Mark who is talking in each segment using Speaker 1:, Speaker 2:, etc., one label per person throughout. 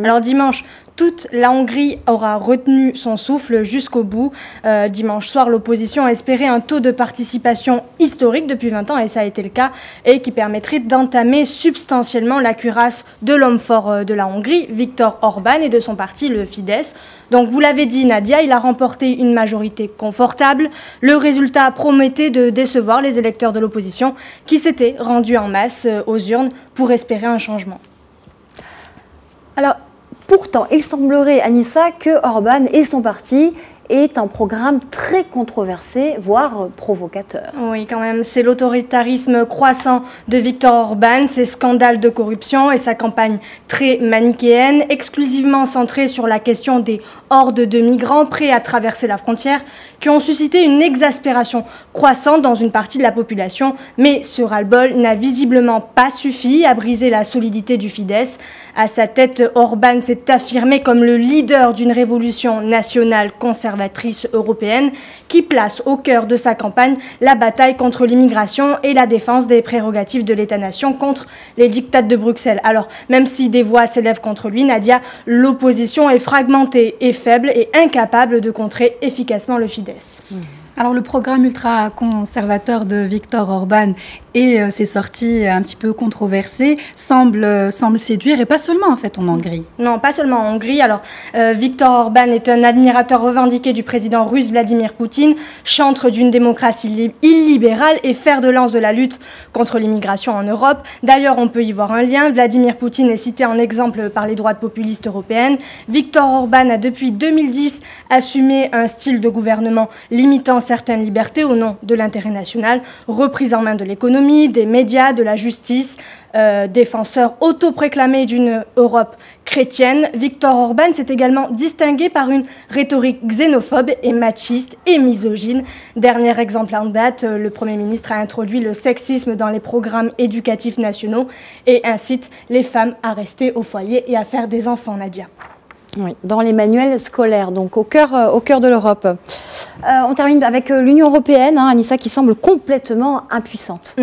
Speaker 1: Alors dimanche, toute la Hongrie aura retenu son souffle jusqu'au bout. Dimanche soir, l'opposition a espéré un taux de participation historique depuis 20 ans, et ça a été le cas, et qui permettrait d'entamer substantiellement la cuirasse de l'homme fort de la Hongrie, Viktor Orban, et de son parti, le Fidesz. Donc vous l'avez dit, Nadia, il a remporté une majorité confortable. Le résultat promettait de décevoir les électeurs de l'opposition qui s'étaient rendus en masse aux urnes pour espérer un changement.
Speaker 2: Alors, pourtant, il semblerait, Anissa, que Orban et son parti est un programme très controversé, voire provocateur.
Speaker 1: Oui, quand même, c'est l'autoritarisme croissant de Viktor Orban, ses scandales de corruption et sa campagne très manichéenne, exclusivement centrée sur la question des hordes de migrants prêts à traverser la frontière, qui ont suscité une exaspération croissante dans une partie de la population. Mais ce ras-le-bol n'a visiblement pas suffi à briser la solidité du Fidesz. À sa tête, Orban s'est affirmé comme le leader d'une révolution nationale conservatrice européenne qui place au cœur de sa campagne la bataille contre l'immigration et la défense des prérogatives de l'État-nation contre les diktats de Bruxelles. Alors, même si des voix s'élèvent contre lui, Nadia, l'opposition est fragmentée et faible et incapable de contrer efficacement le Fidesz.
Speaker 3: Alors le programme ultra-conservateur de Viktor Orban et ses sorties un petit peu controversées semblent séduire, et pas seulement en fait en Hongrie.
Speaker 1: Non, pas seulement en Hongrie. Alors, Viktor Orban est un admirateur revendiqué du président russe Vladimir Poutine, chantre d'une démocratie illibérale et fer de lance de la lutte contre l'immigration en Europe. D'ailleurs, on peut y voir un lien. Vladimir Poutine est cité en exemple par les droites populistes européennes. Viktor Orban a depuis 2010 assumé un style de gouvernement limitant certaines libertés au nom de l'intérêt national, reprise en main de l'économie, des médias, de la justice, défenseur autoproclamé d'une Europe chrétienne. Viktor Orban s'est également distingué par une rhétorique xénophobe et machiste et misogyne. Dernier exemple en date, le Premier ministre a introduit le sexisme dans les programmes éducatifs nationaux et incite les femmes à rester au foyer et à faire des enfants, Nadia.
Speaker 2: Oui, dans les manuels scolaires, donc au cœur de l'Europe. On termine avec l'Union européenne, Anissa, qui semble complètement impuissante.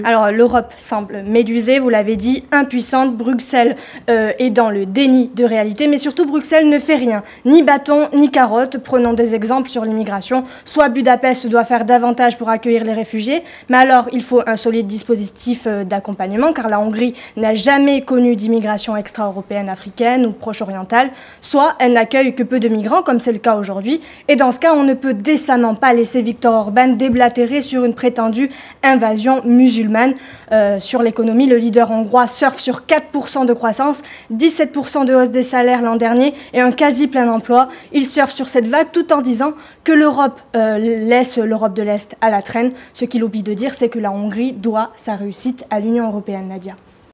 Speaker 1: Alors, l'Europe semble médusée, vous l'avez dit, impuissante. Bruxelles est dans le déni de réalité, mais surtout, Bruxelles ne fait rien. Ni bâton, ni carotte. Prenons des exemples sur l'immigration. Soit Budapest doit faire davantage pour accueillir les réfugiés, mais alors, il faut un solide dispositif d'accompagnement, car la Hongrie n'a jamais connu d'immigration extra-européenne, africaine ou proche-orientale. Soit elle n'accueille que peu de migrants, comme c'est le cas aujourd'hui. Et dans ce cas, on ne peut décemment pas laisser Viktor Orban déblatérer sur une prétendue invasion musulmane. Sur l'économie, le leader hongrois surfe sur 4% de croissance, 17% de hausse des salaires l'an dernier et un quasi plein emploi. Il surfe sur cette vague tout en disant que l'Europe laisse l'Europe de l'Est à la traîne. Ce qu'il oublie de dire, c'est que la Hongrie doit sa réussite à l'Union européenne, Nadia.